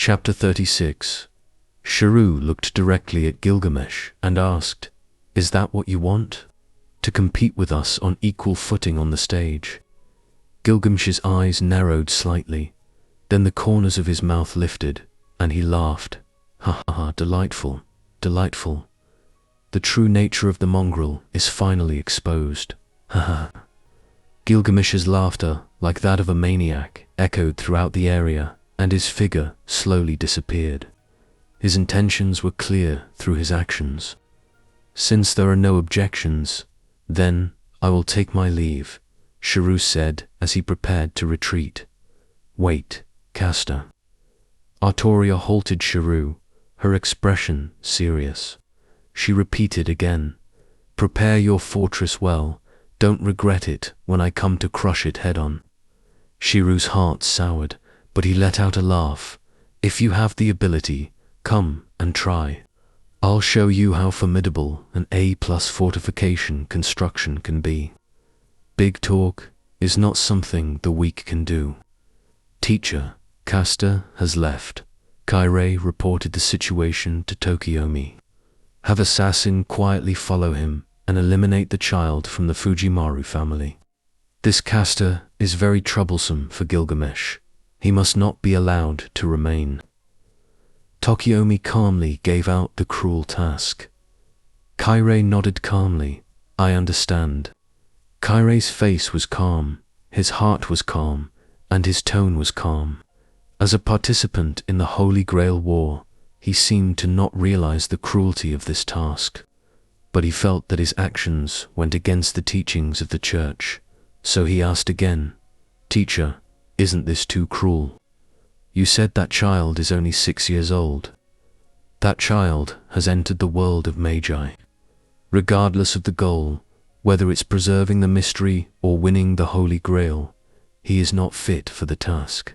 Chapter 36. Shirou looked directly at Gilgamesh and asked, "Is that what you want? To compete with us on equal footing on the stage?" Gilgamesh's eyes narrowed slightly, then the corners of his mouth lifted, and he laughed. "Ha ha ha, delightful, delightful. The true nature of the mongrel is finally exposed. Ha ha." Gilgamesh's laughter, like that of a maniac, echoed throughout the area, and his figure slowly disappeared. His intentions were clear through his actions. "Since there are no objections, then I will take my leave," Shirou said as he prepared to retreat. "Wait, caster." Artoria halted Shirou, her expression serious. She repeated again, "Prepare your fortress well, don't regret it when I come to crush it head-on." Shirou's heart soured, but he let out a laugh. "If you have the ability, come and try. I'll show you how formidable an A+ fortification construction can be. Big talk is not something the weak can do." "Teacher, caster has left." Kairei reported the situation to Tokiomi. "Have assassin quietly follow him and eliminate the child from the Fujimaru family. This caster is very troublesome for Gilgamesh. He must not be allowed to remain." Tokiomi calmly gave out the cruel task. Kairei nodded calmly. "I understand." Kairei's face was calm, his heart was calm, and his tone was calm. As a participant in the Holy Grail War, he seemed to not realize the cruelty of this task. But he felt that his actions went against the teachings of the church, so he asked again, "Teacher, isn't this too cruel? You said that child is only 6 years old. That child has entered the world of Magi. Regardless of the goal, whether it's preserving the mystery or winning the Holy Grail, he is not fit for the task.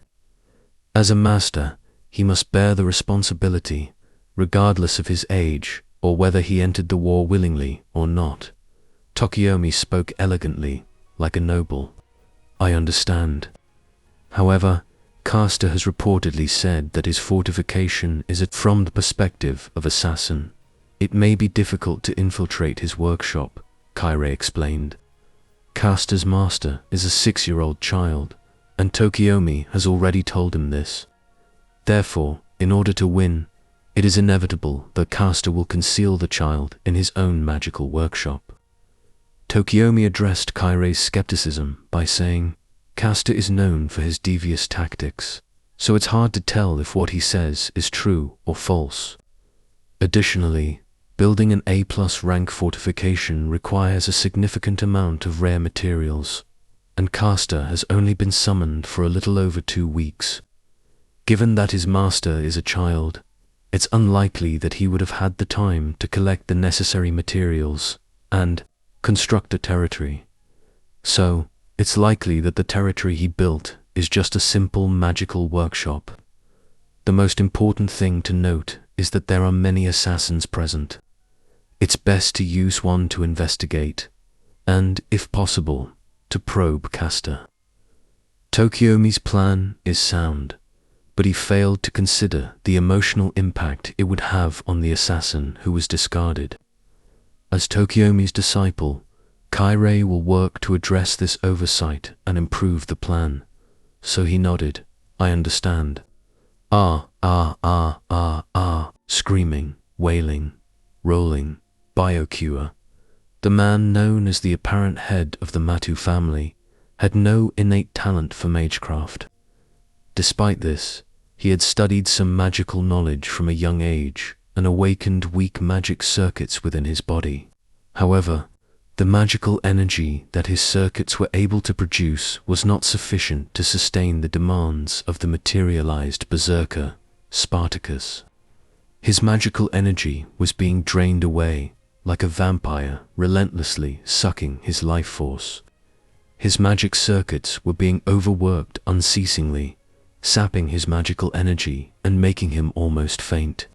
As a master, he must bear the responsibility, regardless of his age or whether he entered the war willingly or not." Tokiomi spoke elegantly, like a noble. "I understand. However, Caster has reportedly said that his fortification is from the perspective of assassin. It may be difficult to infiltrate his workshop," Kairei explained. "Caster's master is a 6-year-old child, and Tokiomi has already told him this. Therefore, in order to win, it is inevitable that Caster will conceal the child in his own magical workshop." Tokiomi addressed Kairei's skepticism by saying, "Caster is known for his devious tactics, so it's hard to tell if what he says is true or false. Additionally, building an A+ rank fortification requires a significant amount of rare materials, and Caster has only been summoned for a little over 2 weeks. Given that his master is a child, it's unlikely that he would have had the time to collect the necessary materials and construct a territory. So, it's likely that the territory he built is just a simple magical workshop. The most important thing to note is that there are many assassins present. It's best to use one to investigate, and, if possible, to probe Caster." Tokiomi's plan is sound, but he failed to consider the emotional impact it would have on the assassin who was discarded. As Tokiomi's disciple, Kairei will work to address this oversight and improve the plan. So he nodded, "I understand." Screaming, wailing, rolling, Byakuya, the man known as the apparent head of the Matu family, had no innate talent for Magecraft. Despite this, he had studied some magical knowledge from a young age and awakened weak magic circuits within his body. However, the magical energy that his circuits were able to produce was not sufficient to sustain the demands of the materialized berserker, Spartacus. His magical energy was being drained away, like a vampire relentlessly sucking his life force. His magic circuits were being overworked unceasingly, sapping his magical energy and making him almost faint.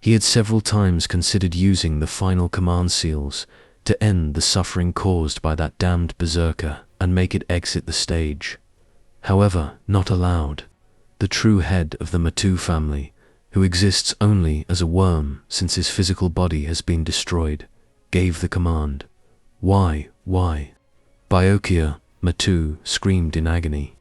He had several times considered using the final command seals to end the suffering caused by that damned berserker and make it exit the stage. However, not allowed. the true head of the Matu family, who exists only as a worm since his physical body has been destroyed, gave the command. Why? Byakuya, Matu, screamed in agony.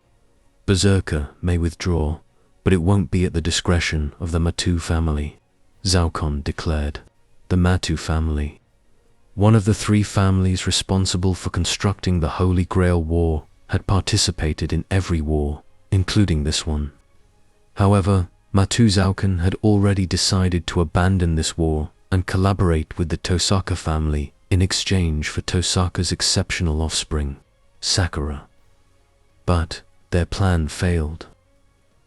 Berserker may withdraw, but it won't be at the discretion of the Matu family, Zaukon declared. The Matu family, one of the three families responsible for constructing the Holy Grail War, had participated in every war, including this one. However, Matu Zaukon had already decided to abandon this war and collaborate with the Tosaka family in exchange for Tosaka's exceptional offspring, Sakura. But their plan failed,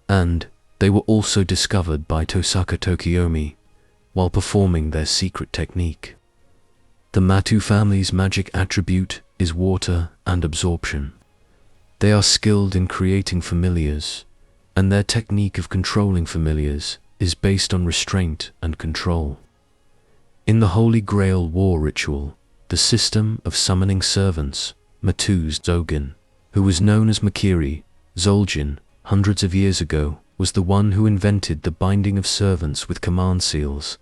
and they were also discovered by Tosaka Tokiomi while performing their secret technique. The Matu family's magic attribute is water and absorption. They are skilled in creating familiars, and their technique of controlling familiars is based on restraint and control. In the Holy Grail War ritual, the system of summoning servants, Matu's Zogin, who was known as Makiri Zoljin hundreds of years ago, was the one who invented the binding of servants with command seals.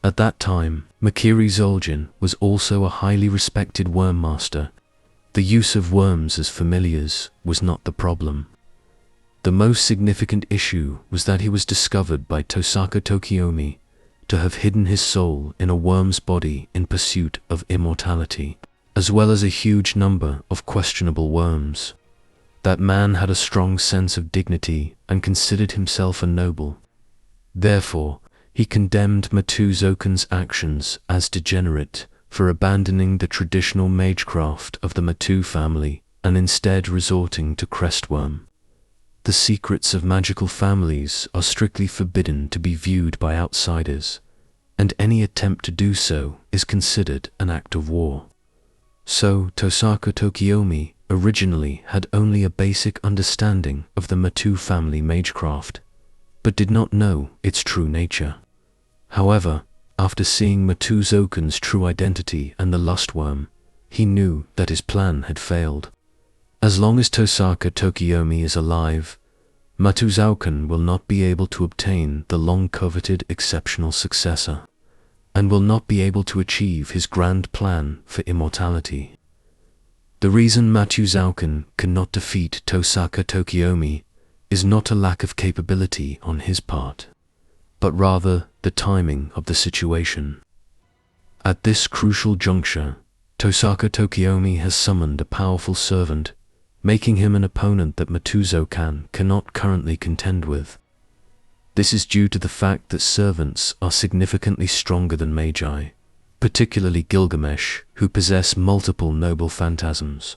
At that time, Makiri Zoljin was also a highly respected worm master. The use of worms as familiars was not the problem. The most significant issue was that he was discovered by Tosaka Tokiomi to have hidden his soul in a worm's body in pursuit of immortality, as well as a huge number of questionable worms. That man had a strong sense of dignity and considered himself a noble. Therefore, he condemned Matu Zoken's actions as degenerate for abandoning the traditional Magecraft of the Matu family and instead resorting to Crestworm. The secrets of magical families are strictly forbidden to be viewed by outsiders, and any attempt to do so is considered an act of war. So Tosaka Tokiomi originally had only a basic understanding of the Matu family Magecraft, but did not know its true nature. However, after seeing Matu Zoken's true identity and the Lustworm, he knew that his plan had failed. As long as Tosaka Tokiomi is alive, Matu Zauken will not be able to obtain the long-coveted exceptional successor, and will not be able to achieve his grand plan for immortality. The reason Matu Zauken cannot defeat Tosaka Tokiomi is not a lack of capability on his part, but rather the timing of the situation. At this crucial juncture, Tosaka Tokiomi has summoned a powerful servant, making him an opponent that Matu Zoken cannot currently contend with. This is due to the fact that servants are significantly stronger than magi, particularly Gilgamesh, who possess multiple noble phantasms.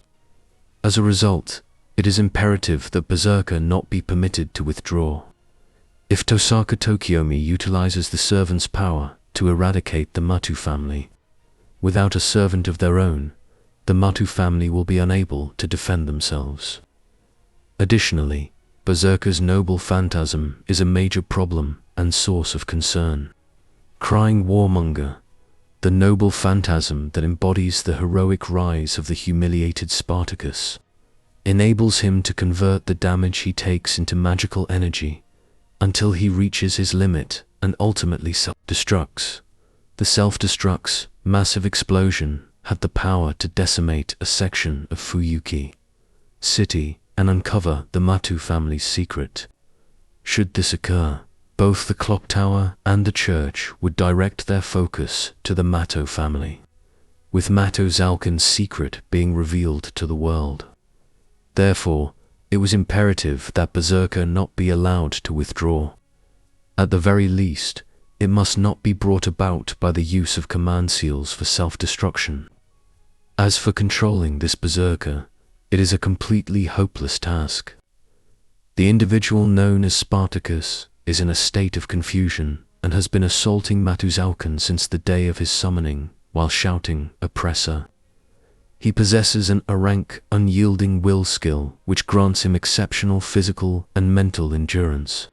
As a result, it is imperative that Berserker not be permitted to withdraw. If Tosaka Tokiomi utilizes the servant's power to eradicate the Matu family, without a servant of their own, the Matu family will be unable to defend themselves. Additionally, Berserker's noble phantasm is a major problem and source of concern. Crying Warmonger, the noble phantasm that embodies the heroic rise of the humiliated Spartacus, enables him to convert the damage he takes into magical energy until he reaches his limit and ultimately self-destructs. The self-destruct's massive explosion had the power to decimate a section of Fuyuki City and uncover the Matu family's secret. Should this occur, both the clock tower and the church would direct their focus to the Mato family, with Mato Zauken's secret being revealed to the world. Therefore, it was imperative that Berserker not be allowed to withdraw. At the very least, it must not be brought about by the use of command seals for self-destruction. As for controlling this Berserker, it is a completely hopeless task. The individual known as Spartacus is in a state of confusion and has been assaulting Matu Zauken since the day of his summoning while shouting, "Oppressor." He possesses an rank, unyielding will skill which grants him exceptional physical and mental endurance.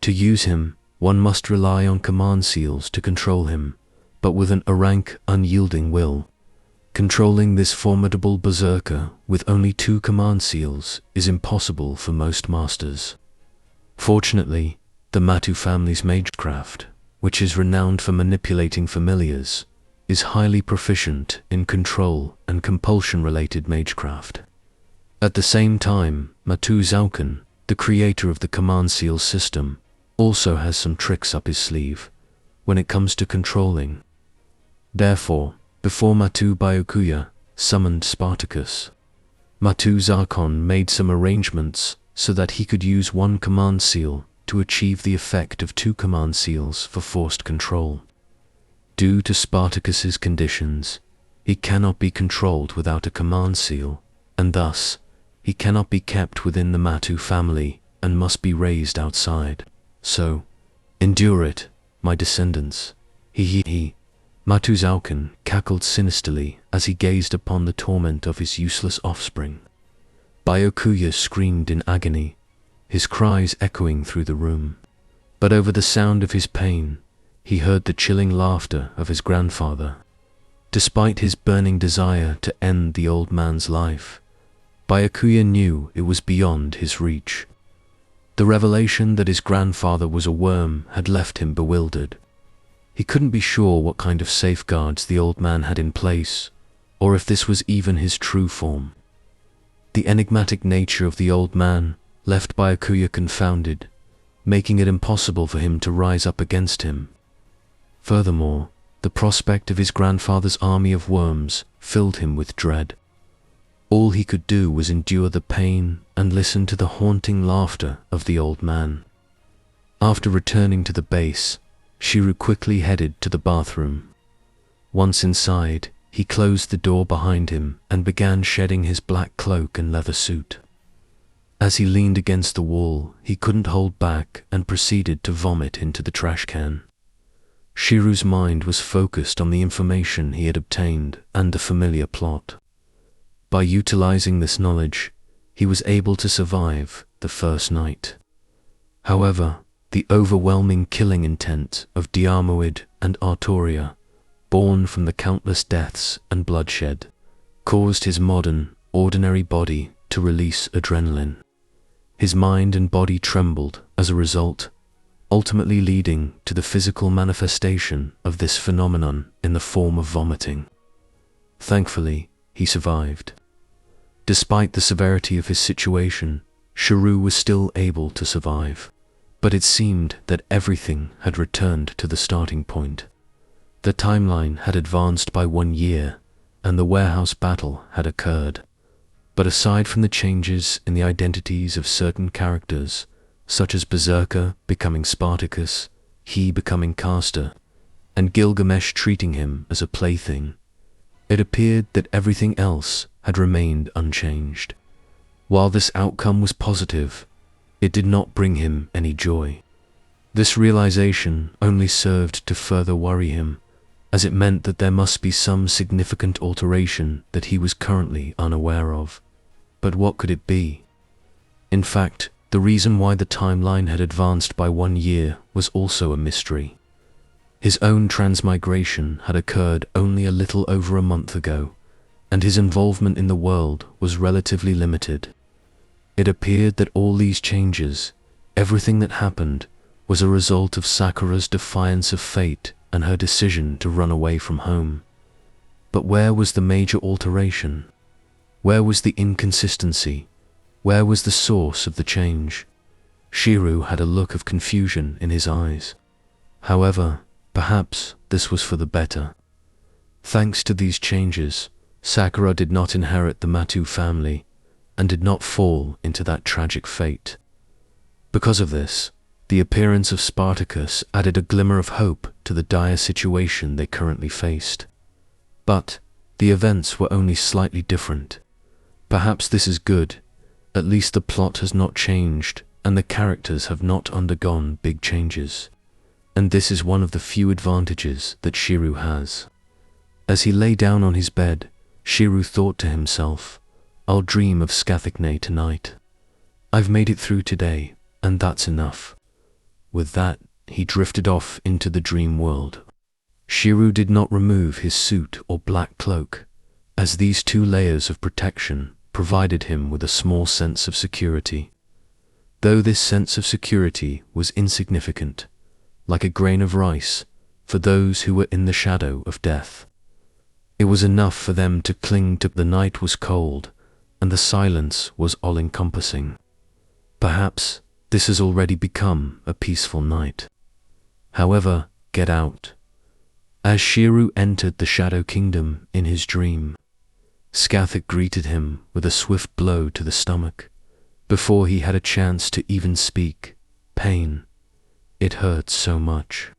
To use him, one must rely on command seals to control him, but with an rank, unyielding will. Controlling this formidable berserker with only 2 command seals is impossible for most masters. Fortunately, the Matu family's Magecraft, which is renowned for manipulating familiars, is highly proficient in control and compulsion-related Magecraft. At the same time, Matu Zauken, the creator of the Command Seal system, also has some tricks up his sleeve when it comes to controlling. Therefore, before Matu Byakuya summoned Spartacus, Matu Zarkon made some arrangements so that he could use one command seal to achieve the effect of two command seals for forced control. Due to Spartacus's conditions, he cannot be controlled without a command seal, and thus, he cannot be kept within the Matu family and must be raised outside. So, endure it, my descendants. He. Matu Zauken cackled sinisterly as he gazed upon the torment of his useless offspring. Byakuya screamed in agony, his cries echoing through the room. But over the sound of his pain, he heard the chilling laughter of his grandfather. Despite his burning desire to end the old man's life, Byakuya knew it was beyond his reach. The revelation that his grandfather was a worm had left him bewildered. He couldn't be sure what kind of safeguards the old man had in place, or if this was even his true form. The enigmatic nature of the old man left Byakuya confounded, making it impossible for him to rise up against him. Furthermore, the prospect of his grandfather's army of worms filled him with dread. All he could do was endure the pain and listen to the haunting laughter of the old man. After returning to the base, Shirou quickly headed to the bathroom. Once inside, he closed the door behind him and began shedding his black cloak and leather suit. As he leaned against the wall, he couldn't hold back and proceeded to vomit into the trash can. Shirou's mind was focused on the information he had obtained and the familiar plot. By utilizing this knowledge, he was able to survive the first night. However, the overwhelming killing intent of Diarmuid and Artoria, born from the countless deaths and bloodshed, caused his modern, ordinary body to release adrenaline. His mind and body trembled as a result, ultimately leading to the physical manifestation of this phenomenon in the form of vomiting. Thankfully, he survived. Despite the severity of his situation, Shirou was still able to survive. But it seemed that everything had returned to the starting point. The timeline had advanced by 1 year, and the warehouse battle had occurred. But aside from the changes in the identities of certain characters, such as Berserker becoming Spartacus, he becoming Castor, and Gilgamesh treating him as a plaything, it appeared that everything else had remained unchanged. While this outcome was positive, it did not bring him any joy. This realization only served to further worry him, as it meant that there must be some significant alteration that he was currently unaware of. But what could it be? In fact, the reason why the timeline had advanced by 1 year was also a mystery. His own transmigration had occurred only a little over a month ago, and his involvement in the world was relatively limited. It appeared that all these changes, everything that happened, was a result of Sakura's defiance of fate and her decision to run away from home. But where was the major alteration? Where was the inconsistency? Where was the source of the change? Shirou had a look of confusion in his eyes. However, perhaps this was for the better. Thanks to these changes, Sakura did not inherit the Matu family, and did not fall into that tragic fate. Because of this, the appearance of Spartacus added a glimmer of hope to the dire situation they currently faced. But the events were only slightly different. Perhaps this is good. At least the plot has not changed, and the characters have not undergone big changes. And this is one of the few advantages that Shirou has. As he lay down on his bed, Shirou thought to himself, "I'll dream of Scathicne tonight. I've made it through today, and that's enough." With that, he drifted off into the dream world. Shirou did not remove his suit or black cloak, as these 2 layers of protection provided him with a small sense of security. though this sense of security was insignificant, like a grain of rice, for those who were in the shadow of death. It was enough for them to cling to. The night was cold, and the silence was all-encompassing. Perhaps this has already become a peaceful night. However, get out. As Shirou entered the Shadow Kingdom in his dream, Scathach greeted him with a swift blow to the stomach. Before he had a chance to even speak, pain. It hurt so much.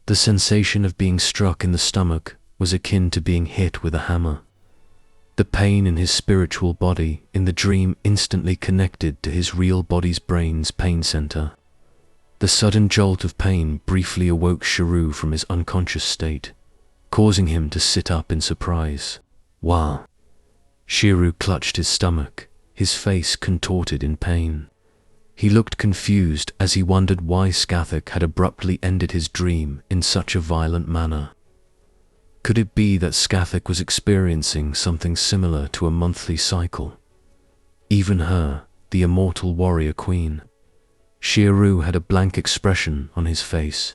The sensation of being struck in the stomach was akin to being hit with a hammer. The pain in his spiritual body in the dream instantly connected to his real body's brain's pain center. The sudden jolt of pain briefly awoke Shirou from his unconscious state, causing him to sit up in surprise. Wow! Shirou clutched his stomach, his face contorted in pain. He looked confused as he wondered why Scathach had abruptly ended his dream in such a violent manner. Could it be that Scathach was experiencing something similar to a monthly cycle? Even her, the immortal warrior queen. Shirou had a blank expression on his face,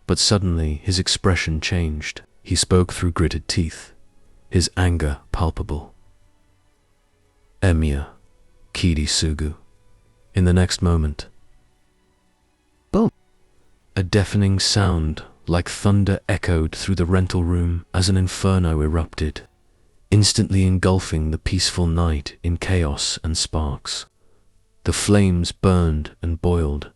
but suddenly his expression changed. He spoke through gritted teeth, his anger palpable. Emiya, Kiri Sugu. In the next moment, boom! A deafening sound like thunder echoed through the rental room as an inferno erupted, instantly engulfing the peaceful night in chaos and sparks. The flames burned and boiled,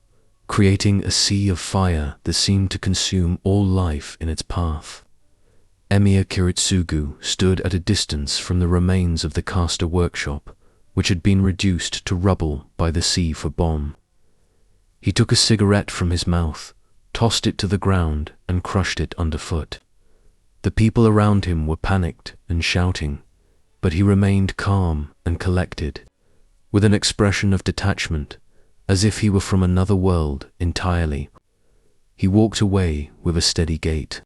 creating a sea of fire that seemed to consume all life in its path. Emiya Kiritsugu stood at a distance from the remains of the caster workshop, which had been reduced to rubble by the sea for bomb. He took a cigarette from his mouth, tossed it to the ground, and crushed it underfoot. The people around him were panicked and shouting, but he remained calm and collected, with an expression of detachment, as if he were from another world entirely. He walked away with a steady gait.